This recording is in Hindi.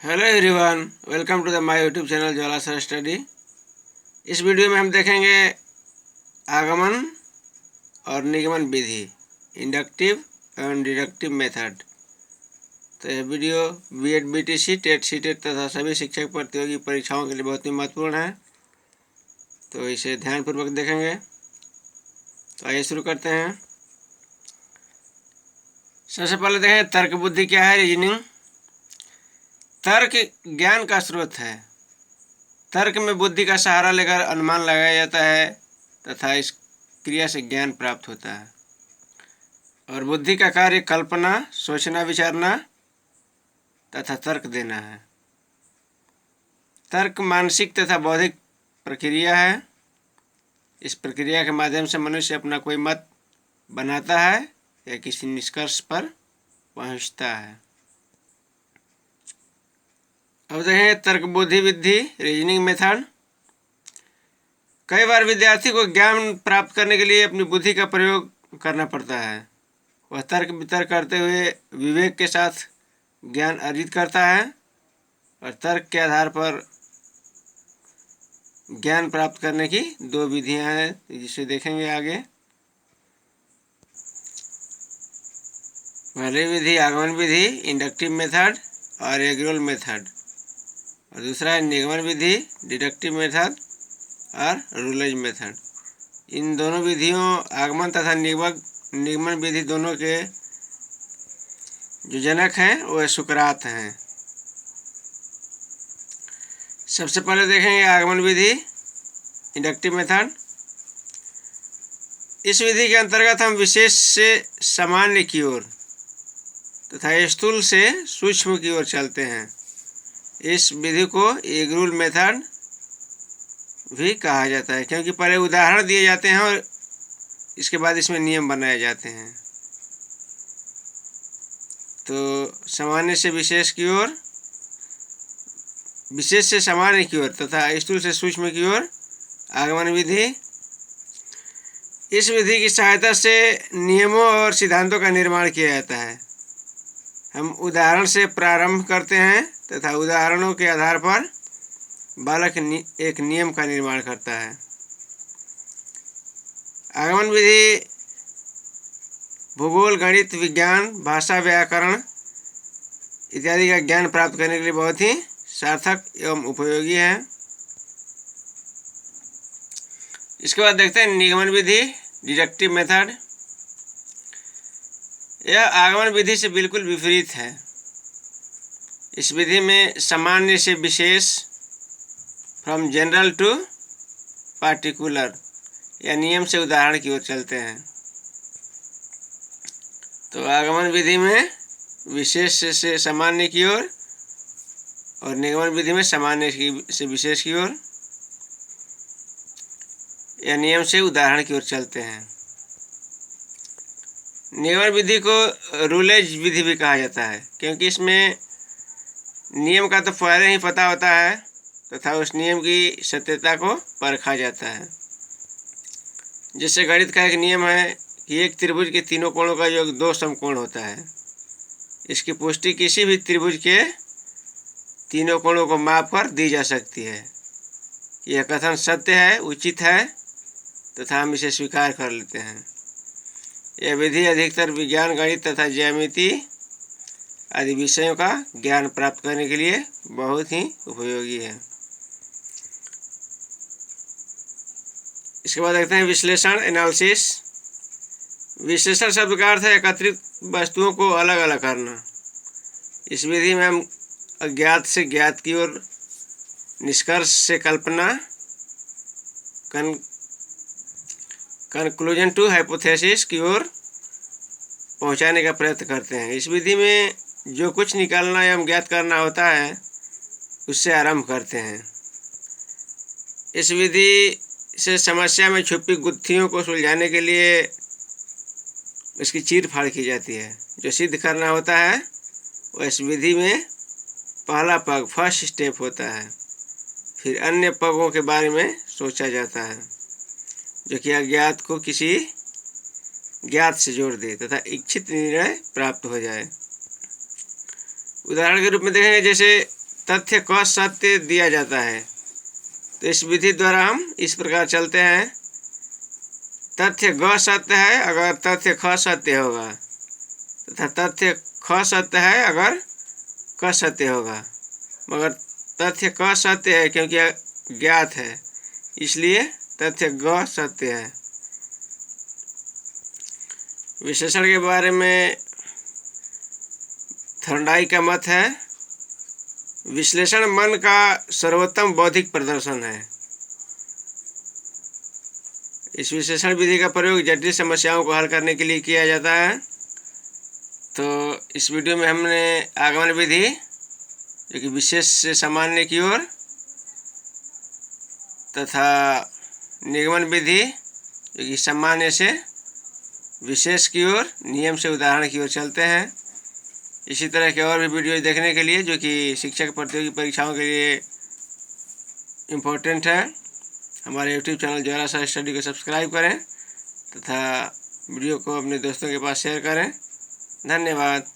Hello everyone, welcome to the my YouTube channel Jwala sir study. इस वीडियो में हम देखेंगे आगमन और निगमन विधि, इंडक्टिव एवं डिडक्टिव मेथड। तो यह video BEd, BTC, TET, CTET तथा सभी शिक्षक प्रतियोगी परीक्षाओं के लिए बहुत ही महत्वपूर्ण है, तो इसे ध्यानपूर्वक देखेंगे। तो आइए शुरू करते हैं। सबसे पहले देखें तर्क बुद्धि क्या है, रीजनिंग। तर्क ज्ञान का स्रोत है। तर्क में बुद्धि का सहारा लेकर अनुमान लगाया जाता है तथा इस क्रिया से ज्ञान प्राप्त होता है। और बुद्धि का कार्य कल्पना, सोचना, विचारना तथा तर्क देना है। तर्क मानसिक तथा बौद्धिक प्रक्रिया है। इस प्रक्रिया के माध्यम से मनुष्य अपना कोई मत बनाता है या किसी निष्कर्ष पर पहुंचता है। अब देखें तर्क बुद्धि विधि, रीजनिंग मेथड। कई बार विद्यार्थी को ज्ञान प्राप्त करने के लिए अपनी बुद्धि का प्रयोग करना पड़ता है। वह तर्क वितर्क करते हुए विवेक के साथ ज्ञान अर्जित करता है और तर्क के आधार पर ज्ञान प्राप्त करने की दो विधियां हैं, जिसे देखेंगे आगे। पहली विधि आगमन विधि, इंडक्टिव मेथड और एग्रोल मेथड, और दूसरा है निगमन विधि, डिडक्टिव मेथड और रूलेज मेथड। इन दोनों विधियों, आगमन तथा निगमन विधि दोनों के जो जनक हैं वह सुकरात हैं। सबसे पहले देखेंगे आगमन विधि, इंडक्टिव मेथड। इस विधि के अंतर्गत हम विशेष से सामान्य की ओर तथा स्थूल से सूक्ष्म की ओर चलते हैं। इस विधि को एक रूल मेथड भी कहा जाता है, क्योंकि पहले उदाहरण दिए जाते हैं और इसके बाद इसमें नियम बनाए जाते हैं। तो सामान्य से विशेष की ओर, विशेष से सामान्य की ओर तथा स्थूल से सूक्ष्म की ओर आगमन विधि। इस विधि की सहायता से नियमों और सिद्धांतों का निर्माण किया जाता है। हम उदाहरण से प्रारंभ करते हैं तथा उदाहरणों के आधार पर बालक एक नियम का निर्माण करता है। आगमन विधि भूगोल, गणित, विज्ञान, भाषा, व्याकरण इत्यादि का ज्ञान प्राप्त करने के लिए बहुत ही सार्थक एवं उपयोगी है। इसके बाद देखते हैं निगमन विधि, डिडक्टिव मेथड। यह आगमन विधि से बिल्कुल विपरीत है। इस विधि में सामान्य से विशेष, फ्रॉम जनरल टू पार्टिकुलर, या नियम से उदाहरण की ओर चलते हैं। तो आगमन विधि में विशेष से सामान्य की ओर और निगमन विधि में सामान्य से विशेष की ओर या नियम से उदाहरण की ओर चलते हैं। निगमन विधि को रूलेज विधि भी कहा जाता है, क्योंकि इसमें नियम का तो पहले ही पता होता है तथा उस नियम की सत्यता को परखा जाता है। जैसे गणित का एक नियम है कि एक त्रिभुज के तीनों कोणों का योग 2 समकोण होता है। इसकी पुष्टि किसी भी त्रिभुज के तीनों कोणों को मापकर दी जा सकती है। यह कथन सत्य है, उचित है तथा हम इसे स्वीकार कर लेते हैं। यह विधि अधिकतर विज्ञान, गणित तथा ज्यामिति आदि विषयों का ज्ञान प्राप्त करने के लिए बहुत ही उपयोगी है। इसके बाद देखते हैं विश्लेषण, एनालिसिस। विश्लेषण शब्द का अर्थ है एकत्रित वस्तुओं को अलग अलग करना। इस विधि में हम अज्ञात से ज्ञात की ओर, निष्कर्ष से कल्पना, कंक्लूजन टू हाइपोथेसिस की ओर पहुंचाने का प्रयत्न करते हैं। इस विधि में जो कुछ निकालना एवं ज्ञात करना होता है उससे आरंभ करते हैं। इस विधि से समस्या में छुपी गुत्थियों को सुलझाने के लिए इसकी चीर फाड़ की जाती है। जो सिद्ध करना होता है वह इस विधि में पहला पग, फर्स्ट स्टेप होता है। फिर अन्य पगों के बारे में सोचा जाता है, जो कि अज्ञात को किसी ज्ञात से जोड़ दे तथा इच्छित निर्णय प्राप्त हो जाए। उदाहरण के रूप में देखेंगे, जैसे तथ्य क सत्य दिया जाता है। तो इस विधि द्वारा हम इस प्रकार चलते हैं। तथ्य ग सत्य है अगर तथ्य ख सत्य होगा, तथा तथ्य ख सत्य है अगर क सत्य होगा। मगर तथ्य क सत्य है क्योंकि ज्ञात है, इसलिए तथ्य ग सत्य है। विशेषण के बारे में थॉर्नडाइक का मत है, विश्लेषण मन का सर्वोत्तम बौद्धिक प्रदर्शन है। इस विश्लेषण विधि का प्रयोग जटिल समस्याओं को हल करने के लिए किया जाता है। तो इस वीडियो में हमने आगमन विधि जो कि विशेष से सामान्य की ओर तथा निगमन विधि जो कि सामान्य से विशेष की ओर, नियम से उदाहरण की ओर चलते हैं। इसी तरह के और भी वीडियो देखने के लिए जो कि शिक्षक प्रतियोगी परीक्षाओं के लिए इम्पोर्टेंट है, हमारे YouTube channel Jwala sir study को सब्सक्राइब करें तथा वीडियो को अपने दोस्तों के पास शेयर करें। धन्यवाद।